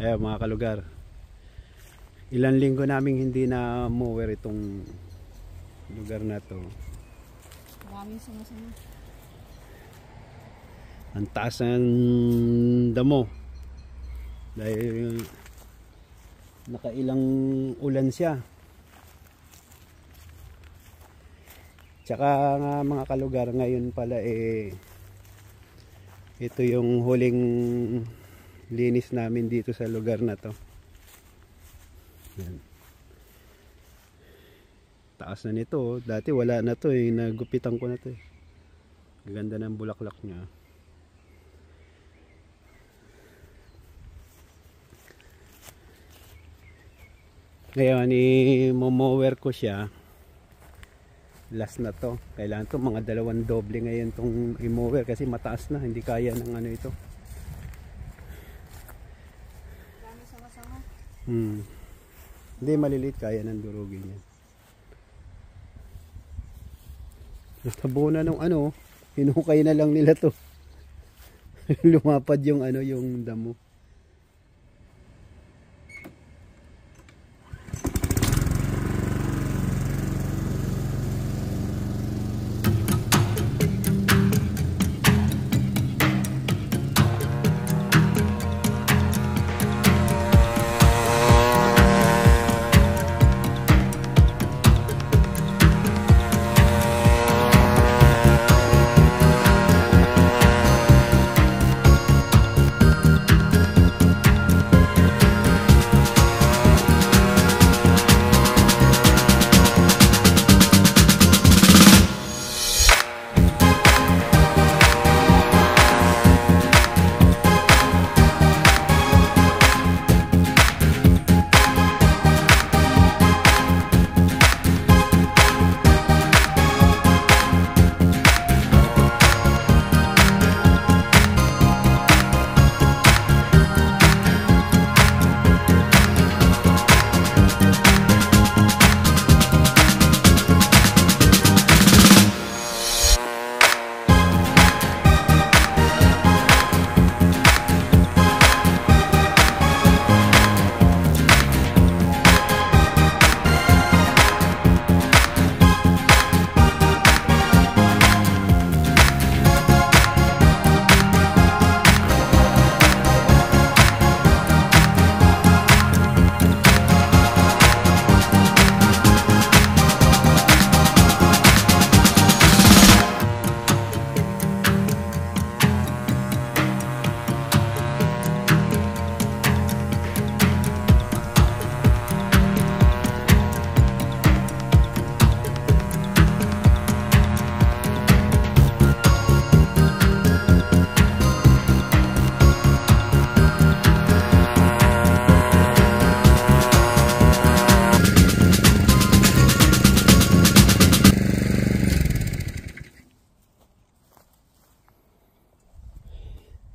Ayan mga kalugar, ilang linggo namin hindi na mower itong lugar na to. Maraming sama-sama. Ang taas ng damo dahil nakailang ulan siya. Tsaka nga mga kalugar, ngayon pala ito yung huling linis namin dito sa lugar na to. Yan. Taas na nito, dati wala na to nagupitan ko na to Ganda ng bulaklak niya. Ngayon i-mower ko siya. Last na to. Kailangan to mga 2 doble ngayon tong i-mower kasi mataas na, hindi kaya ng ano ito. Hindi maliliit, kaya ng durugin yan. Natabo na nung hinukay na lang nila to. Lumapad yung yung damo.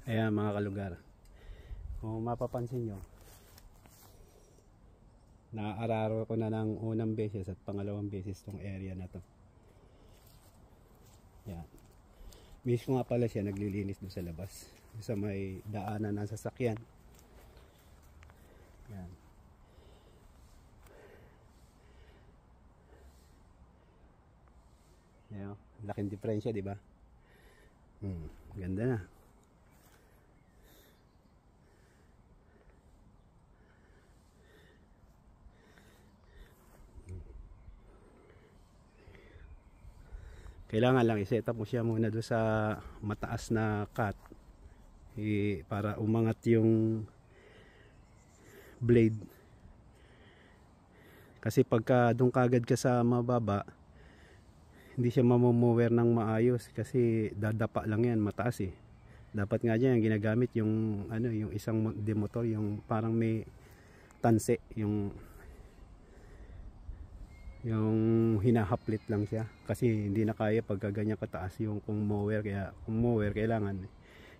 Ayan mga kalugar, kung mapapansin nyo, naaararo ko na ng unang beses at pangalawang beses tong area na to. Yan. Mismo nga pala siya naglilinis doon sa labas, sa may daanan ng sasakyan. Yan. Yan. Laking diferensya, di ba? Ganda na. Kailangan lang i-set up mo siya muna doon sa mataas na cut para umangat yung blade. Kasi pagka doon kagad ka sa mababa, hindi siya mamomower ng maayos kasi dadapa lang yan, mataas Dapat nga dyan ginagamit yung yung isang demotor, yung parang may tanse, yung hinahaplit lang siya kasi hindi na kaya pagka ganyan kataas yung kung mower. Kaya kung mower kailangan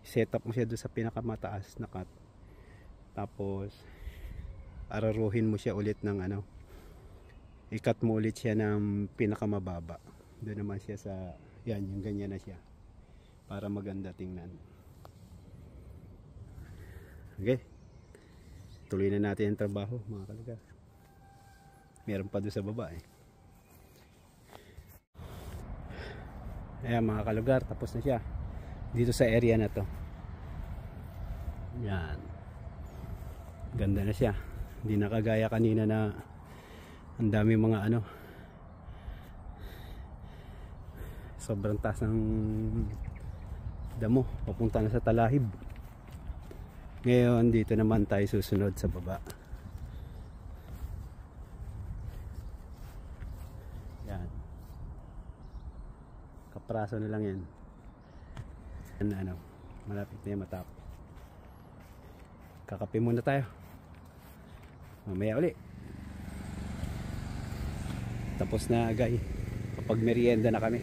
set up mo siya doon sa pinakamataas na cut, tapos araruhin mo siya ulit ng i-cut mo ulit siya ng pinakamababa. Doon naman siya sa yung ganyan na siya para maganda tingnan. Okay, tuloy na natin ang trabaho mga kalugar. Meron pa doon sa baba eh. Ayan mga kalugar, tapos na siya dito sa area na to. Yan, ganda na siya, hindi na kagaya kanina na ang dami mga ano, sobrang taas ng damo papunta na sa talahib. Ngayon dito naman tayo susunod sa baba. Yan, kapraso na lang yan. Ano, malapit na yan matapos. Kakape muna tayo, mamaya uli. Tapos na agay, kapag merienda na kami.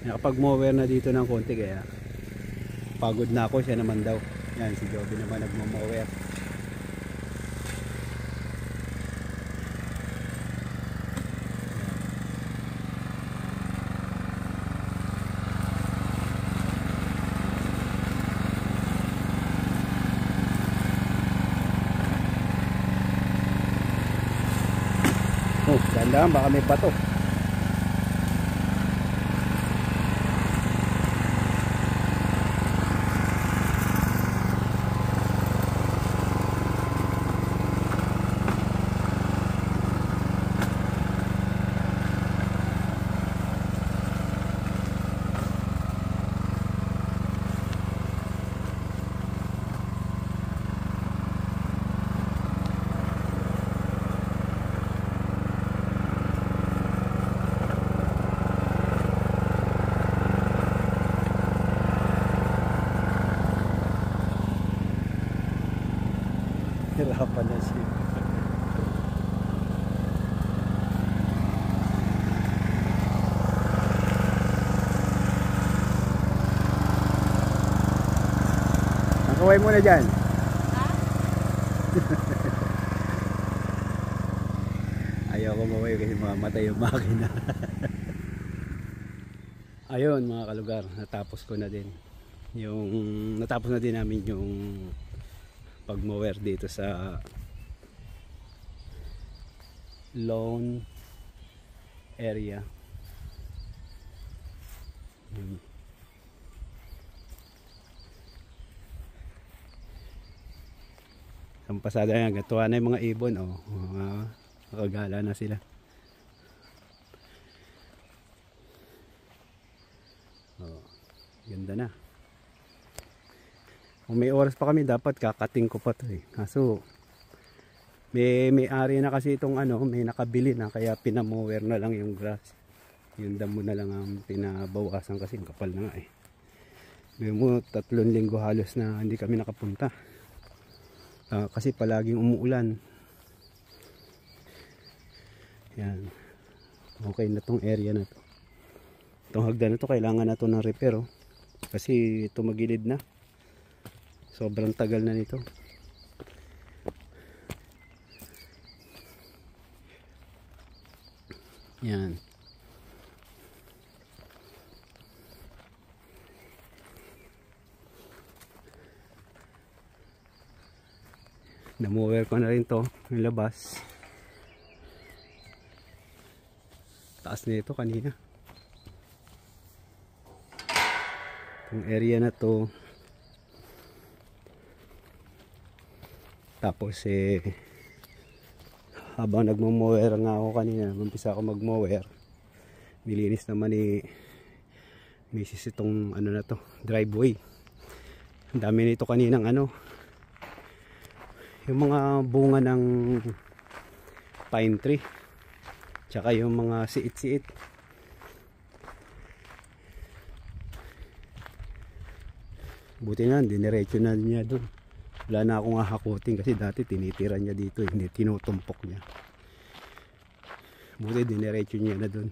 Nakapag mower na dito ng konti kaya pagod na ako, siya naman daw. Yan, si Joby naman nagmo-mower. Oh, ganda, baka may bato. Hirapan na siya. Nakaway muna dyan. Ha? Ayaw ko maway kasi mamatay yung makina. Ayun mga kalugar, natapos ko na din. Natapos na din namin yung pag-mower dito sa lawn area. Ang pasada yan, gatuwa na yung mga ibon, oh. Nakagala na sila. Oh, ganda na. Kung may oras pa kami, dapat kakating ko pa to eh. Kaso may-ari na kasi itong ano, may nakabili na, kaya pinamower na lang yung grass. Yung damo na lang ang pinabawasan kasi kapal na nga eh. May mo 3 linggo halos na hindi kami nakapunta. Kasi palaging umuulan. Yan. Okay na tong area na to. Itong hagdan na to, kailangan na to ng repair oh. Kasi ito magilid na. Sobrang tagal na nito. Yan. Namower ko na rin to, yung labas. Taas na ito kanina. Itong area na to. Tapos habang nagmo-mower nga ako kanina, umpisa ako mag-mower. Nilinis naman ni Mrs. itong ano na to, driveway. Ang dami nito kaninang ano, yung mga bunga ng pine tree, tsaka yung mga siit-siit. Buti na, diniretso na niya doon. Wala na akong hahakutin kasi dati tinitira niya dito, hindi tinutumpok niya. Buti diniretso niya na doon.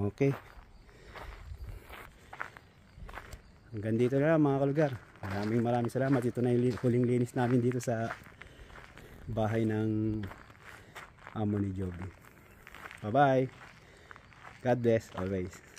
Okay. Hanggang dito na lang mga kalugar. Maraming salamat. Ito na yung huling linis namin dito sa bahay ng amo ni Joby. Bye bye. God bless always.